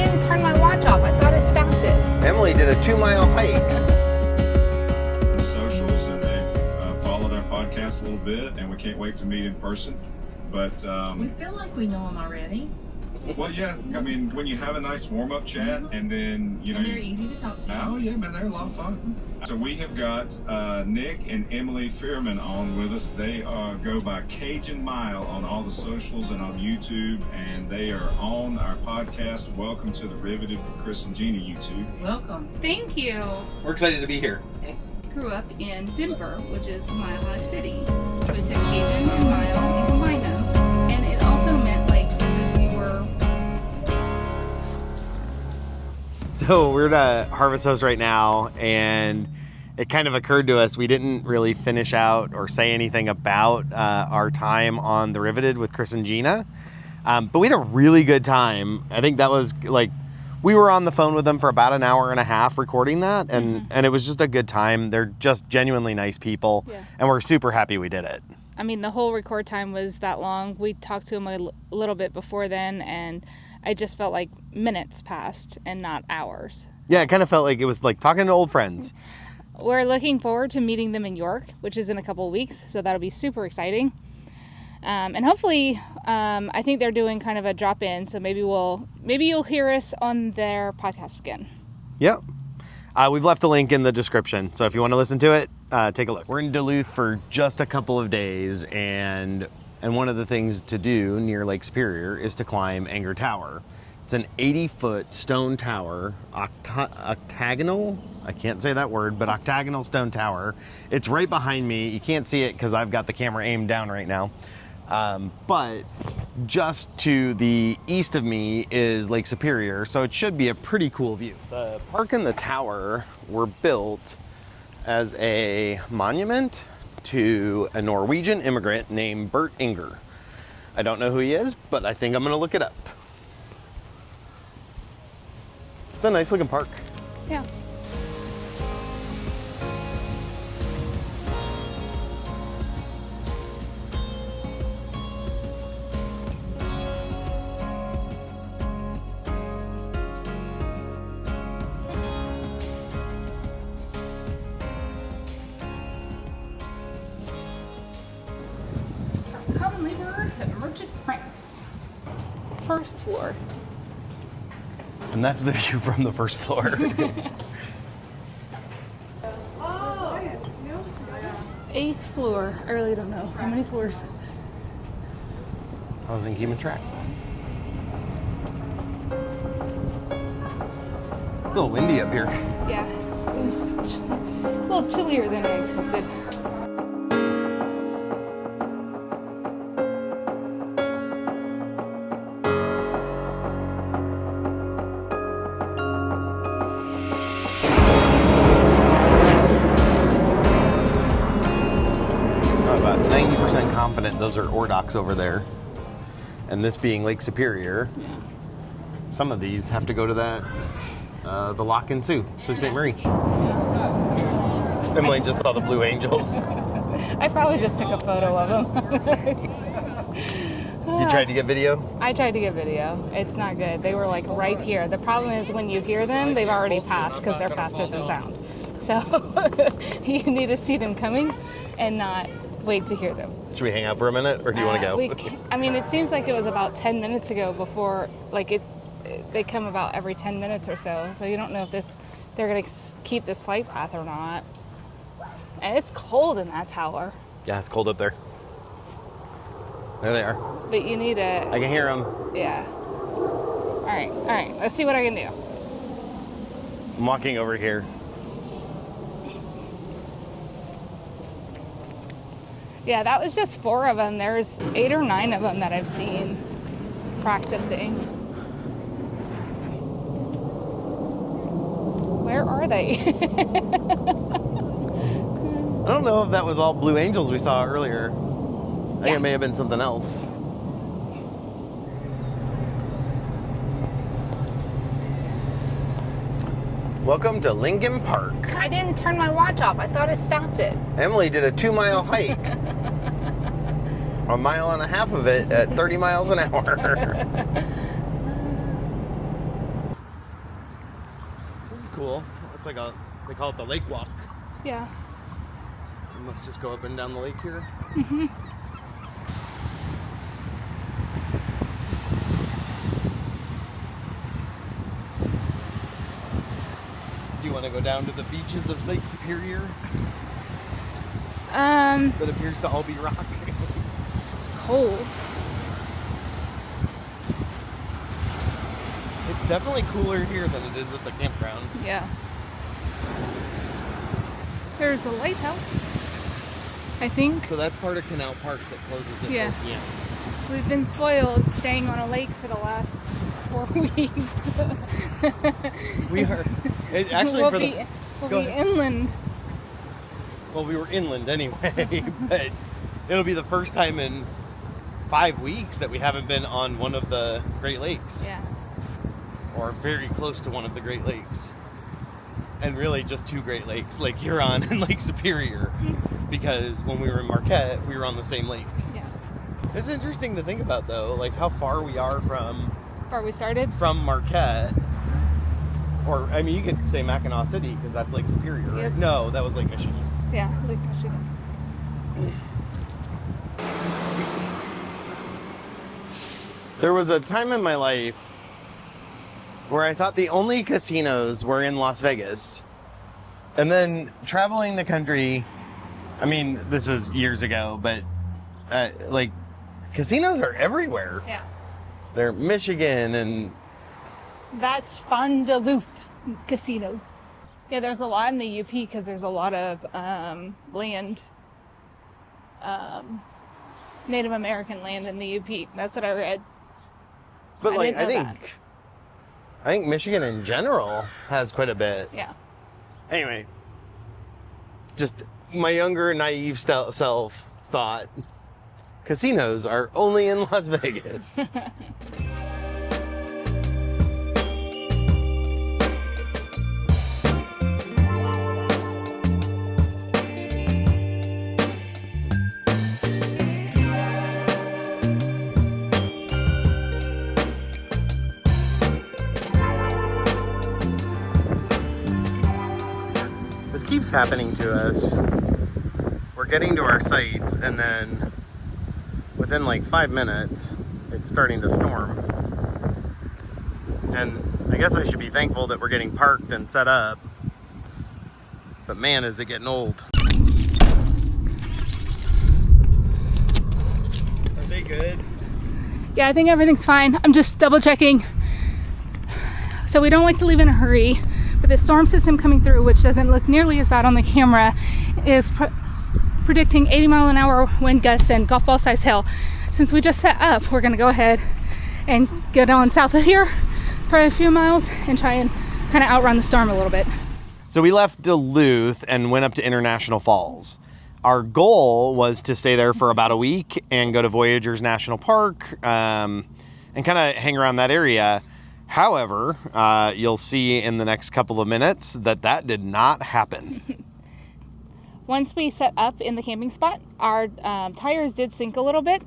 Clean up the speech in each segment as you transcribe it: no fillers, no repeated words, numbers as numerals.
didn't turn my watch off. I thought I stopped it. Emily did a 2-mile hike. Socials, and they've followed our podcast a little bit, and we can't wait to meet in person. But we feel like we know them already. well, yeah, I mean, when you have a nice warm-up chat, and then And they're easy to talk to. Oh yeah, man, they're a lot of fun. So we have got Nick and Emily Fearman on with us. They go by CajunMile on all the socials and on YouTube, and they are on our podcast. Welcome to the Riveted with Chris and Gina YouTube. Welcome. Thank you. We're excited to be here. Grew up in Denver, which is the Mile High City. We took Cajun and Mile and combined them. And it also meant, like, because we were... So we're at Harvest Host right now, and it kind of occurred to us we didn't really finish out or say anything about our time on the Riveted with Chris and Gina, but we had a really good time. I think that was like, we were on the phone with them for about an hour and a half recording that, and it was just a good time. They're just genuinely nice people, and we're super happy we did it. I mean, the whole record time was that long. We talked to them a little bit before then, and I just felt like minutes passed and not hours. Yeah, it kind of felt like it was like talking to old friends. We're looking forward to meeting them in York, which is in a couple of weeks, so that'll be super exciting. And hopefully, I think they're doing kind of a drop-in, so maybe you'll hear us on their podcast again. Yep. We've left a link in the description, so if you want to listen to it, take a look. We're in Duluth for just a couple of days, and one of the things to do near Lake Superior is to climb Enger Tower. It's an 80-foot stone tower, octagonal, I can't say that word, but octagonal stone tower. It's right behind me. You can't see it because I've got the camera aimed down right now. But just to the east of me is Lake Superior, so it should be a pretty cool view. The park and the tower were built as a monument to a Norwegian immigrant named Bert Enger. I don't know who he is, but I think I'm gonna look it up. It's a nice looking park. Yeah. Common laborer to merchant prince. First floor. And that's the view from the first floor. 8th floor. I really don't know. How many floors? I wasn't keeping track. It's a little windy up here. Yeah, it's a little chillier than I expected. About 90% confident those are ore docks over there. And this being Lake Superior, some of these have to go to that, the Lock and Sault Ste. Marie. Emily just saw the Blue Angels. I probably just took a photo of them. You tried to get video? I tried to get video. It's not good. They were like right here. The problem is when you hear them, they've already passed because they're faster than sound. So you need to see them coming and not wait to hear them. Should we hang out for a minute, or do you want to go? I mean, it seems like it was about 10 minutes ago before, like they come about every 10 minutes or so. So you don't know if they're going to keep this flight path or not. And it's cold in that tower. Yeah, it's cold up there. There they are. But you need a... I can hear them. Yeah. All right. Let's see what I can do. I'm walking over here. Yeah, that was just 4 of them. There's 8 or 9 of them that I've seen practicing. Where are they? I don't know if that was all Blue Angels we saw earlier. I think it may have been something else. Welcome to Enger Park. I didn't turn my watch off. I thought I stopped it. Emily did a 2-mile hike. A mile and a half of it at 30 miles an hour. cool. It's like they call it the lake walk. Yeah. We must just go up and down the lake here. Mm-hmm. Do you want to go down to the beaches of Lake Superior? That appears to all be rock. It's cold. It's definitely cooler here than it is at the campground. Yeah. There's the lighthouse, I think. So that's part of Canal Park that closes at Yeah. 4 p.m. We've been spoiled staying on a lake for the last 4 weeks. We are. Actually, we'll be inland. Well, we were inland anyway, but it'll be the first time in 5 weeks that we haven't been on one of the Great Lakes. Yeah. Or very close to one of the Great Lakes. And really just 2 Great Lakes, Lake Huron and Lake Superior. Because when we were in Marquette, we were on the same lake. Yeah. It's interesting to think about though, like how far we are from Where we started? from Marquette. Or, I mean, you could say Mackinac City because that's Lake Superior, right? Yep. No, that was Lake Michigan. Yeah, Lake Michigan. There was a time in my life where I thought the only casinos were in Las Vegas. And then traveling the country, I mean, this was years ago, but like casinos are everywhere. Yeah. They're Michigan and That's Fun Duluth Casino. Yeah, there's a lot in the UP because there's a lot of land, Native American land in the UP. That's what I read. but I like didn't know I think Michigan in general has quite a bit. Yeah. Anyway, just my younger naive self thought casinos are only in Las Vegas. This keeps happening to us. We're getting to our sites and then within like 5 minutes it's starting to storm. And I guess I should be thankful that we're getting parked and set up. But man, is it getting old. Are they good? Yeah, I think everything's fine. I'm just double checking. So we don't like to leave in a hurry, but the storm system coming through, which doesn't look nearly as bad on the camera, is predicting 80-mile-an-hour wind gusts and golf ball size hail. Since we just set up, we're gonna go ahead and get on south of here for a few miles and try and kind of outrun the storm a little bit. So we left Duluth and went up to International Falls. Our goal was to stay there for about a week and go to Voyageurs National Park and kind of hang around that area. However, you'll see in the next couple of minutes that did not happen. Once we set up in the camping spot, our tires did sink a little bit.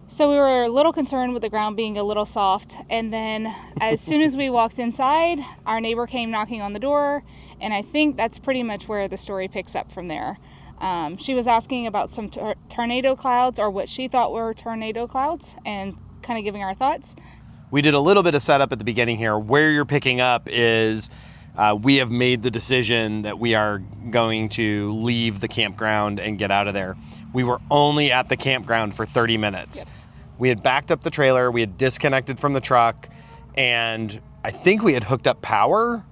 So we were a little concerned with the ground being a little soft. And then as soon as we walked inside, our neighbor came knocking on the door. And I think that's pretty much where the story picks up from there. She was asking about some tornado clouds, or what she thought were tornado clouds, and kind of giving our thoughts. We did a little bit of setup at the beginning here. Where you're picking up is we have made the decision that we are going to leave the campground and get out of there. We were only at the campground for 30 minutes. Yep. We had backed up the trailer, we had disconnected from the truck, and I think we had hooked up power,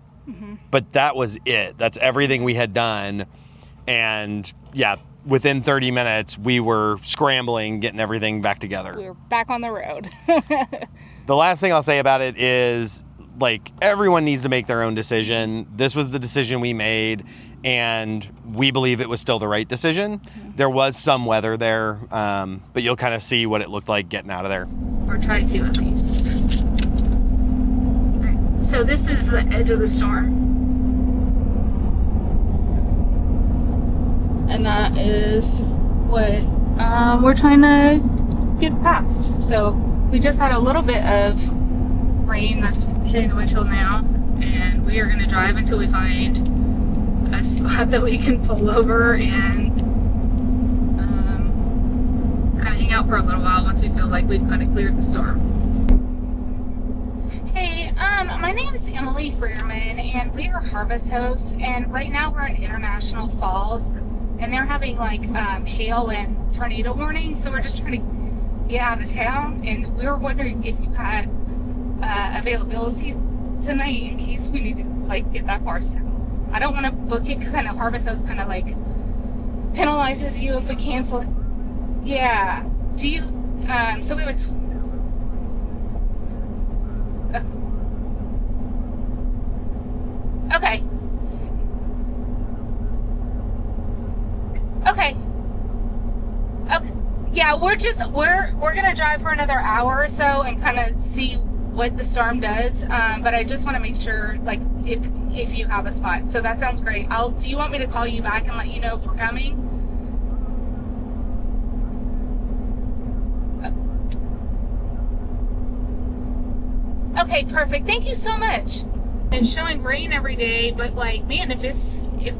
but that was it. That's everything we had done. And yeah, within 30 minutes, we were scrambling, getting everything back together. We were back on the road. The last thing I'll say about it is, like, everyone needs to make their own decision. This was the decision we made, and we believe it was still the right decision. There was some weather there, but you'll kind of see what it looked like getting out of there. Or try to, at least. All right. So this is the edge of the storm. And that is what we're trying to get past. So we just had a little bit of rain that's hitting the windshield now, and we are going to drive until we find a spot that we can pull over and kind of hang out for a little while once we feel like we've kind of cleared the storm. Hey, my name is Emily Freerman, and we are harvest hosts, and right now we're in International Falls, and they're having like hail and tornado warnings, so we're just trying to get out of town, and we were wondering if you had availability tonight in case we need to like get that far south. I don't want to book it because I know harvest hosts kind of like penalizes you if we cancel it. Yeah. Do you so we have okay. Yeah, we're gonna drive for another hour or so and kind of see what the storm does. But I just want to make sure, like, if you have a spot. So that sounds great. Do you want me to call you back and let you know if we're coming? Okay, perfect. Thank you so much. It's showing rain every day, but like, man, if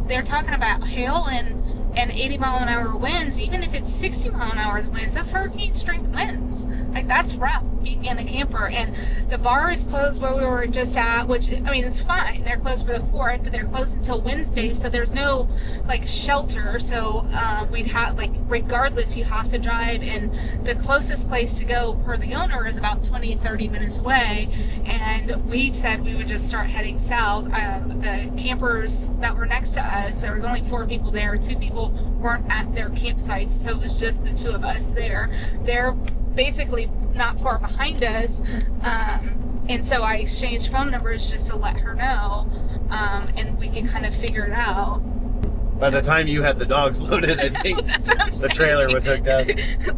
they're talking about hail and 80-mile-an-hour winds, even if it's 60-mile-an-hour winds, that's hurricane strength winds. Like, that's rough being in a camper. And the bar is closed where we were just at, which, I mean, it's fine. They're closed for the 4th, but they're closed until Wednesday, so there's no like shelter. So we'd have, like, regardless, you have to drive, and the closest place to go per the owner is about 20-30 minutes away. And we said we would just start heading south. The campers that were next to us, there was only 4 people there. 2 people weren't at their campsites, so it was just the 2 of us there. They're basically not far behind us, and so I exchanged phone numbers just to let her know, and we can kind of figure it out. By the time you had the dogs loaded, I think That's what I'm the saying. trailer was hooked up.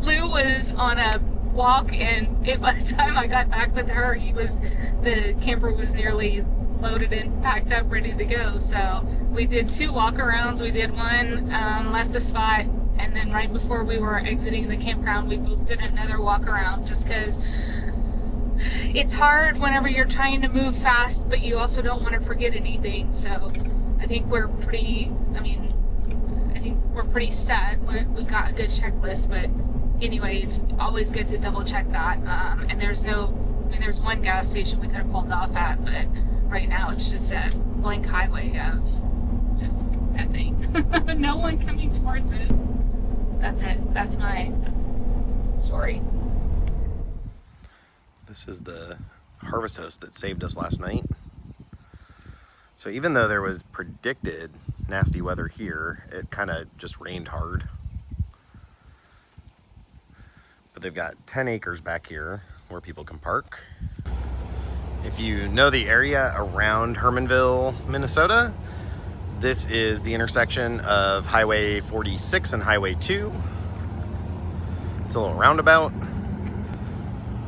Lou was on a walk, and by the time I got back with her, the camper was nearly loaded and packed up, ready to go. So we did 2 walk-arounds. We did one, left the spot, and then right before we were exiting the campground, we both did another walk-around, just because it's hard whenever you're trying to move fast, but you also don't want to forget anything. So I think we're pretty set. We've got a good checklist, but anyway, it's always good to double check that. And there's one gas station we could have pulled off at, but right now it's just a blank highway of just nothing. No one coming towards it. That's it. That's my story. This is the harvest host that saved us last night. So even though there was predicted nasty weather here, it kind of just rained hard. But they've got 10 acres back here where people can park. If you know the area around Hermanville, Minnesota, this is the intersection of Highway 46 and Highway 2. It's a little roundabout.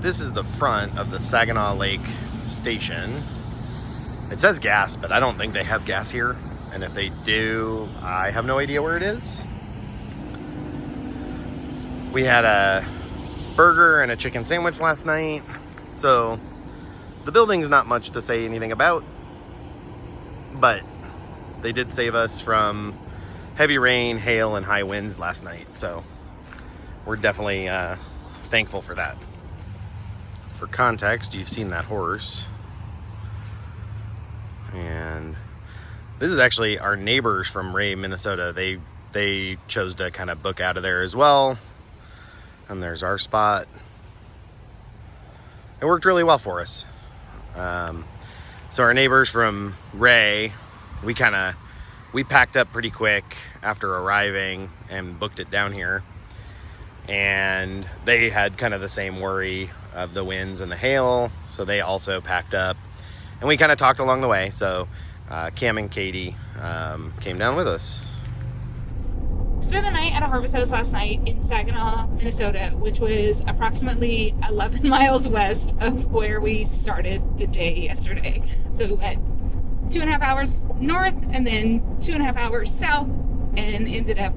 This is the front of the Saginaw Lake station. It says gas, but I don't think they have gas here. And if they do, I have no idea where it is. We had a burger and a chicken sandwich last night. So the building's not much to say anything about, but they did save us from heavy rain, hail, and high winds last night. So we're definitely thankful for that. For context, you've seen that horse. And this is actually our neighbors from Ray, Minnesota. They chose to kind of book out of there as well. And there's our spot. It worked really well for us. So our neighbors from Ray, we packed up pretty quick after arriving and booked it down here. And they had kind of the same worry of the winds and the hail, so they also packed up. And we kind of talked along the way, so Cam and Katie came down with us. Spent the night at a harvest house last night in Saginaw, Minnesota, which was approximately 11 miles west of where we started the day yesterday. So we went 2.5 hours north and then 2.5 hours south and ended up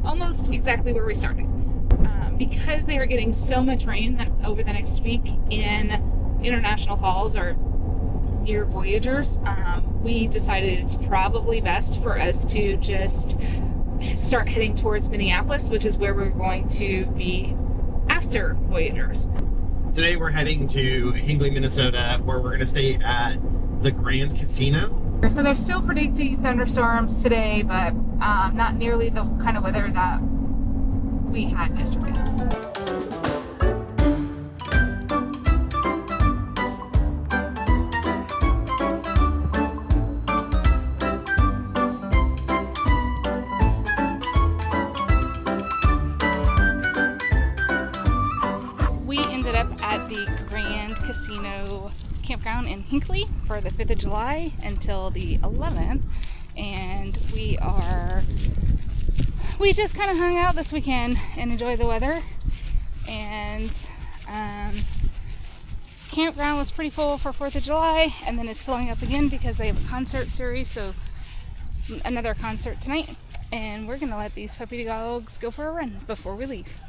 almost exactly where we started. Because they are getting so much rain over the next week in International Falls are near Voyageurs, we decided it's probably best for us to just start heading towards Minneapolis, which is where we're going to be after Voyageurs. Today we're heading to Hinckley, Minnesota, where we're going to stay at the Grand Casino. So they're still predicting thunderstorms today, but not nearly the kind of weather that we had yesterday. We ended up at the Grand Casino campground in Hinckley for the 5th of July until the 11th, and we just kind of hung out this weekend and enjoyed the weather. And campground was pretty full for 4th of July, and then it's filling up again because they have a concert series, so another concert tonight, and we're gonna let these puppy dogs go for a run before we leave.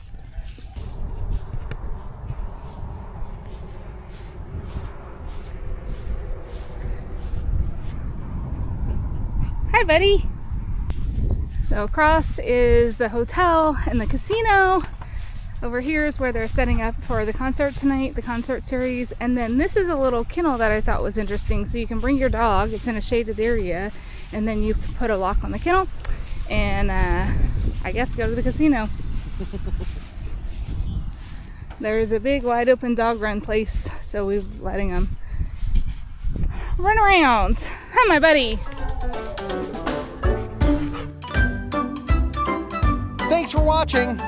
Hi, buddy. So across is the hotel and the casino. Over here is where they're setting up for the concert tonight, the concert series. And then this is a little kennel that I thought was interesting. So you can bring your dog, it's in a shaded area, and then you put a lock on the kennel and I guess go to the casino. There's a big wide open dog run place, so we're letting them run around. Hi, my buddy. Thanks for watching.